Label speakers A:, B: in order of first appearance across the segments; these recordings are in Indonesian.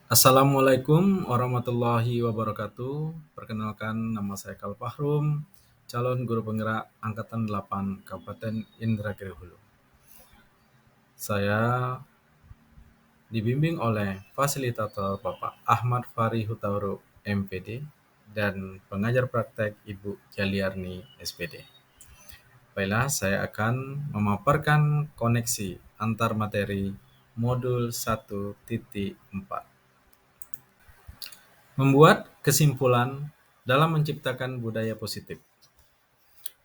A: Assalamualaikum warahmatullahi wabarakatuh. Perkenalkan, nama saya Kal Fahrum, calon guru penggerak Angkatan 8 Kabupaten Indragiri Hulu. Saya dibimbing oleh fasilitator Bapak Ahmad Fari Hutauru MPD dan pengajar praktek Ibu Jaliarni SPD. Baiklah, saya akan memaparkan koneksi antar materi modul 1.4. Membuat kesimpulan dalam menciptakan budaya positif.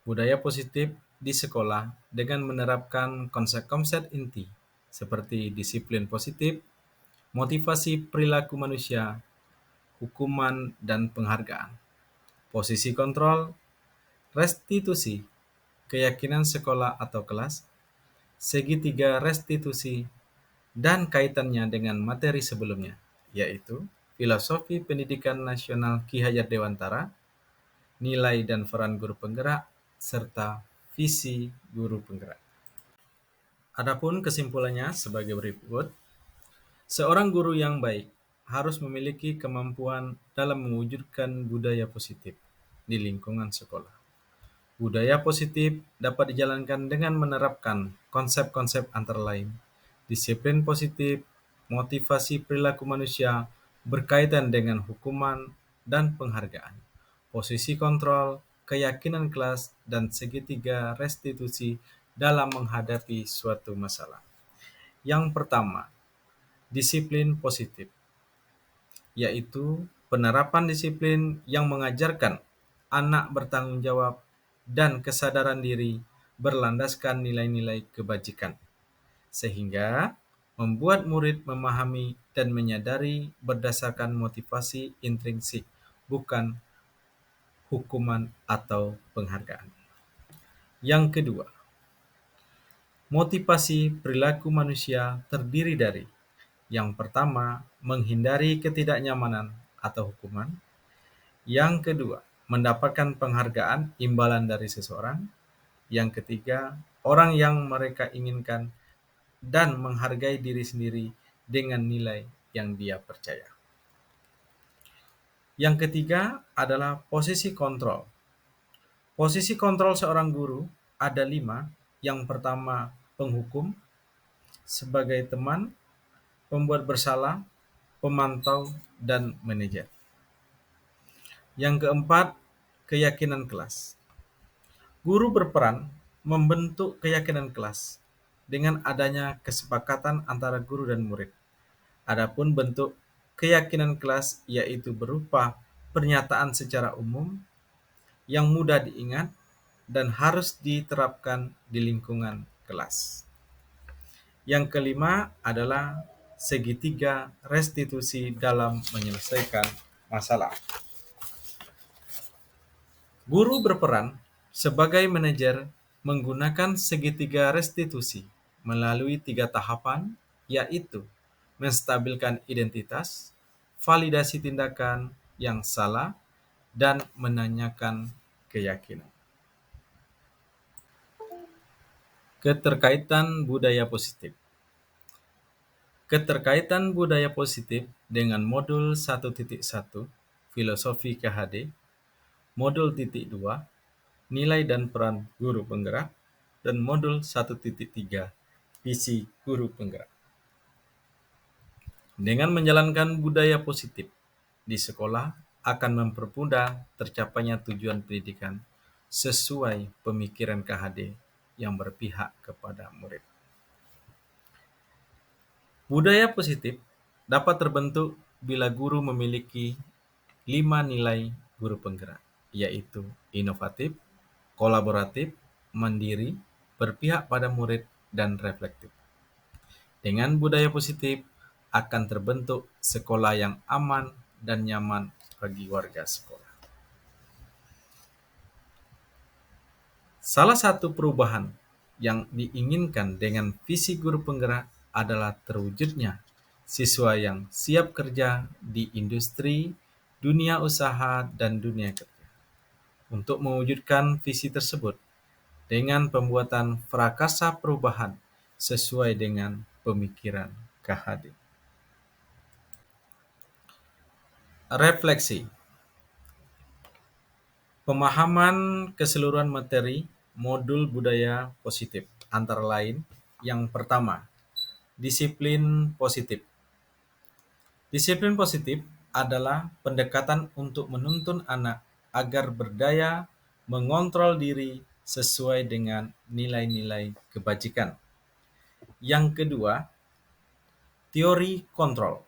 A: Budaya positif di sekolah dengan menerapkan konsep-konsep inti seperti disiplin positif, motivasi perilaku manusia, hukuman dan penghargaan, posisi kontrol, restitusi, keyakinan sekolah atau kelas, segitiga restitusi, dan kaitannya dengan materi sebelumnya, yaitu filosofi pendidikan nasional Ki Hajar Dewantara, nilai dan peran guru penggerak, serta visi guru penggerak. Adapun kesimpulannya sebagai berikut, seorang guru yang baik harus memiliki kemampuan dalam mewujudkan budaya positif di lingkungan sekolah. Budaya positif dapat dijalankan dengan menerapkan konsep-konsep antara lain disiplin positif, motivasi perilaku manusia berkaitan dengan hukuman dan penghargaan, posisi kontrol, keyakinan kelas, dan segitiga restitusi dalam menghadapi suatu masalah. Yang pertama, disiplin positif, yaitu penerapan disiplin yang mengajarkan anak bertanggung jawab dan kesadaran diri berlandaskan nilai-nilai kebajikan, sehingga membuat murid memahami dan menyadari berdasarkan motivasi intrinsik, bukan hukuman atau penghargaan. Yang kedua, motivasi perilaku manusia terdiri dari yang pertama, menghindari ketidaknyamanan atau hukuman. Yang kedua, mendapatkan penghargaan imbalan dari seseorang. Yang ketiga, orang yang mereka inginkan dan menghargai diri sendiri dengan nilai yang dia percaya. Yang ketiga adalah posisi kontrol. Posisi kontrol seorang guru ada 5. Yang pertama, penghukum, sebagai teman, pembuat bersalah, pemantau, dan manajer. Yang keempat, keyakinan kelas. Guru berperan membentuk keyakinan kelas dengan adanya kesepakatan antara guru dan murid. Adapun bentuk keyakinan kelas yaitu berupa pernyataan secara umum yang mudah diingat dan harus diterapkan di lingkungan kelas. Yang kelima adalah segitiga restitusi dalam menyelesaikan masalah. Guru berperan sebagai manajer menggunakan segitiga restitusi melalui 3 tahapan, yaitu menstabilkan identitas, validasi tindakan yang salah, dan menanyakan keyakinan. Keterkaitan budaya positif. Keterkaitan budaya positif dengan modul 1.1 Filosofi KHD, modul 2 Nilai dan peran guru penggerak, dan modul 1.3 Visi guru penggerak. Dengan menjalankan budaya positif di sekolah akan mempermudah tercapainya tujuan pendidikan sesuai pemikiran KHD yang berpihak kepada murid. Budaya positif dapat terbentuk bila guru memiliki 5 nilai guru penggerak, yaitu inovatif, kolaboratif, mandiri, berpihak pada murid, dan reflektif. Dengan budaya positif akan terbentuk sekolah yang aman dan nyaman bagi warga sekolah. Salah satu perubahan yang diinginkan dengan visi guru penggerak adalah terwujudnya siswa yang siap kerja di industri, dunia usaha, dan dunia kerja. Untuk mewujudkan visi tersebut dengan pembuatan prakarsa perubahan sesuai dengan pemikiran KHD. Refleksi. Pemahaman keseluruhan materi modul budaya positif, antara lain yang pertama, disiplin positif. Disiplin positif adalah pendekatan untuk menuntun anak agar berdaya mengontrol diri sesuai dengan nilai-nilai kebajikan. Yang kedua, teori kontrol.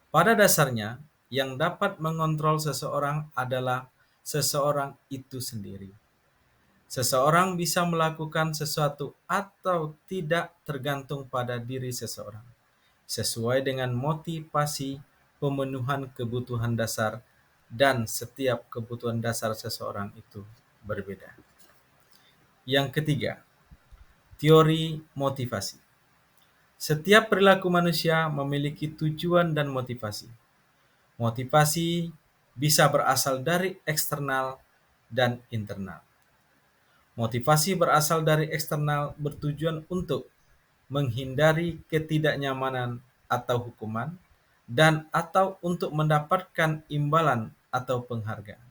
A: Pada dasarnya, yang dapat mengontrol seseorang adalah seseorang itu sendiri. Seseorang bisa melakukan sesuatu atau tidak tergantung pada diri seseorang, sesuai dengan motivasi pemenuhan kebutuhan dasar, dan setiap kebutuhan dasar seseorang itu berbeda. Yang ketiga, teori motivasi. Setiap perilaku manusia memiliki tujuan dan motivasi. Motivasi bisa berasal dari eksternal dan internal. Motivasi berasal dari eksternal bertujuan untuk menghindari ketidaknyamanan atau hukuman, dan atau untuk mendapatkan imbalan atau penghargaan.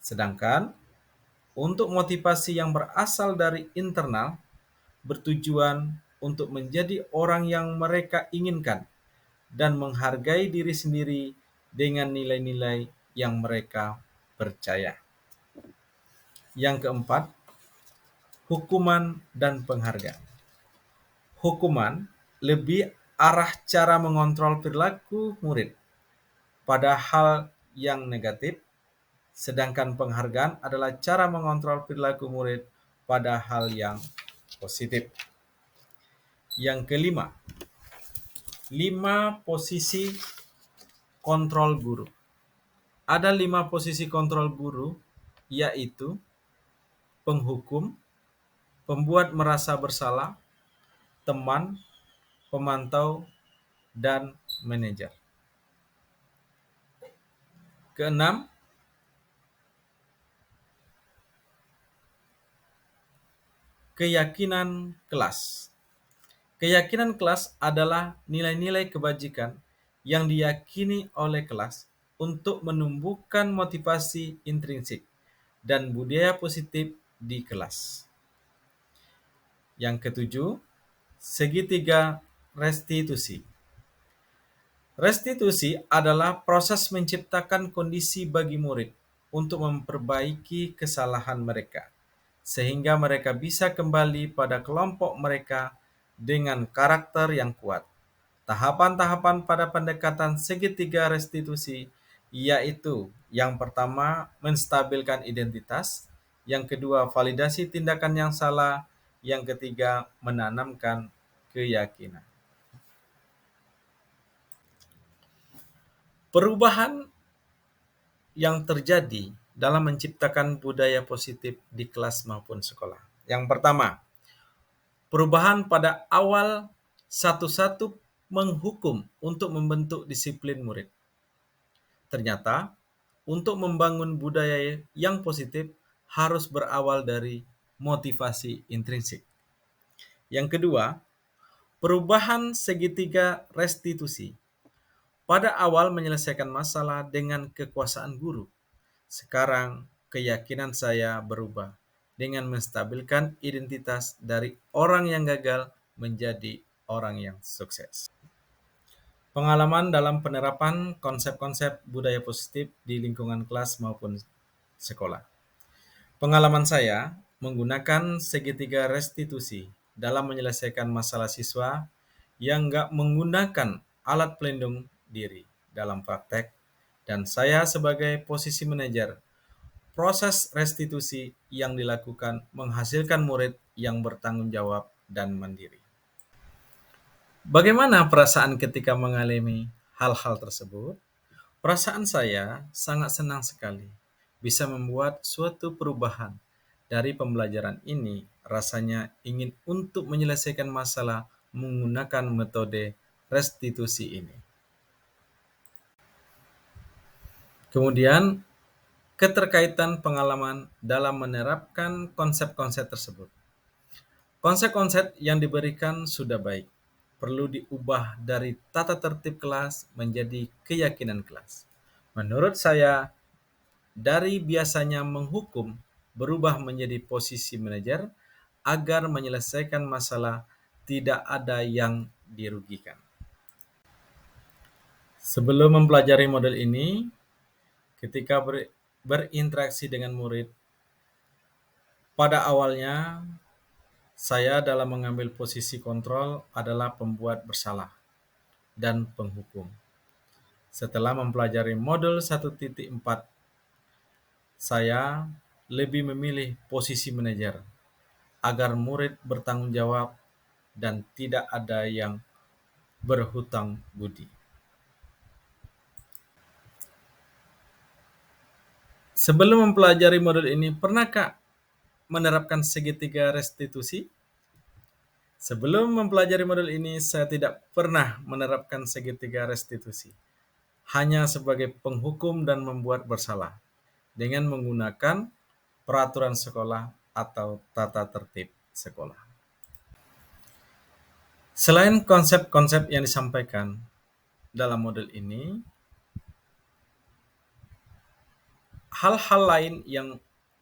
A: Sedangkan untuk motivasi yang berasal dari internal bertujuan untuk menjadi orang yang mereka inginkan dan menghargai diri sendiri dengan nilai-nilai yang mereka percaya. Yang keempat, hukuman dan penghargaan. Hukuman lebih arah cara mengontrol perilaku murid pada hal yang negatif, sedangkan penghargaan adalah cara mengontrol perilaku murid pada hal yang positif. Yang kelima, 5 posisi kontrol guru. Ada 5 posisi kontrol guru, yaitu penghukum, pembuat merasa bersalah, teman, pemantau, dan manajer. Keenam, keyakinan kelas. Keyakinan kelas adalah nilai-nilai kebajikan yang diyakini oleh kelas untuk menumbuhkan motivasi intrinsik dan budaya positif di kelas. Yang ketujuh, segitiga restitusi. Restitusi adalah proses menciptakan kondisi bagi murid untuk memperbaiki kesalahan mereka, sehingga mereka bisa kembali pada kelompok mereka dengan karakter yang kuat. Tahapan-tahapan pada pendekatan segitiga restitusi yaitu yang pertama, menstabilkan identitas, yang kedua, validasi tindakan yang salah, yang ketiga, menanamkan keyakinan. Perubahan yang terjadi dalam menciptakan budaya positif di kelas maupun sekolah. Yang pertama, perubahan pada awal satu-satu menghukum untuk membentuk disiplin murid. Ternyata, untuk membangun budaya yang positif harus berawal dari motivasi intrinsik. Yang kedua, perubahan segitiga restitusi. Pada awal menyelesaikan masalah dengan kekuasaan guru. Sekarang keyakinan saya berubah dengan menstabilkan identitas dari orang yang gagal menjadi orang yang sukses. Pengalaman dalam penerapan konsep-konsep budaya positif di lingkungan kelas maupun sekolah. Pengalaman saya menggunakan segitiga restitusi dalam menyelesaikan masalah siswa yang nggak menggunakan alat pelindung diri dalam praktek, dan saya sebagai posisi manajer, proses restitusi yang dilakukan menghasilkan murid yang bertanggung jawab dan mandiri. Bagaimana perasaan ketika mengalami hal-hal tersebut? Perasaan saya sangat senang sekali bisa membuat suatu perubahan. Dari pembelajaran ini, rasanya ingin untuk menyelesaikan masalah menggunakan metode restitusi ini. Kemudian, keterkaitan pengalaman dalam menerapkan konsep-konsep tersebut. Konsep-konsep yang diberikan sudah baik, perlu diubah dari tata tertib kelas menjadi keyakinan kelas. Menurut saya, dari biasanya menghukum berubah menjadi posisi manajer agar menyelesaikan masalah tidak ada yang dirugikan. Sebelum mempelajari model ini, ketika berinteraksi dengan murid, pada awalnya saya dalam mengambil posisi kontrol adalah pembuat bersalah dan penghukum. Setelah mempelajari model 1.4, saya lebih memilih posisi manajer agar murid bertanggung jawab dan tidak ada yang berhutang budi. Sebelum mempelajari model ini, pernahkah menerapkan segitiga restitusi? Sebelum mempelajari model ini, saya tidak pernah menerapkan segitiga restitusi, hanya sebagai penghukum dan membuat bersalah, dengan menggunakan peraturan sekolah atau tata tertib sekolah. Selain konsep-konsep yang disampaikan dalam model ini, hal-hal lain yang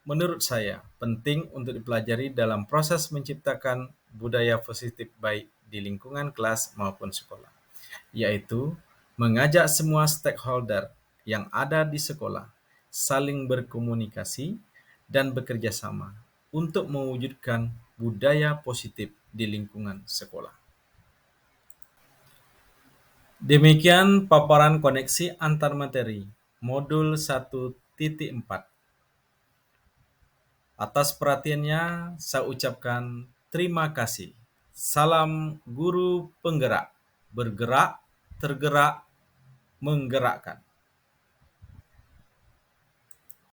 A: menurut saya penting untuk dipelajari dalam proses menciptakan budaya positif baik di lingkungan kelas maupun sekolah, yaitu mengajak semua stakeholder yang ada di sekolah saling berkomunikasi dan bekerja sama untuk mewujudkan budaya positif di lingkungan sekolah. Demikian paparan koneksi antar materi modul 1.4. Atas perhatiannya, saya ucapkan terima kasih. Salam guru penggerak, bergerak, tergerak, menggerakkan.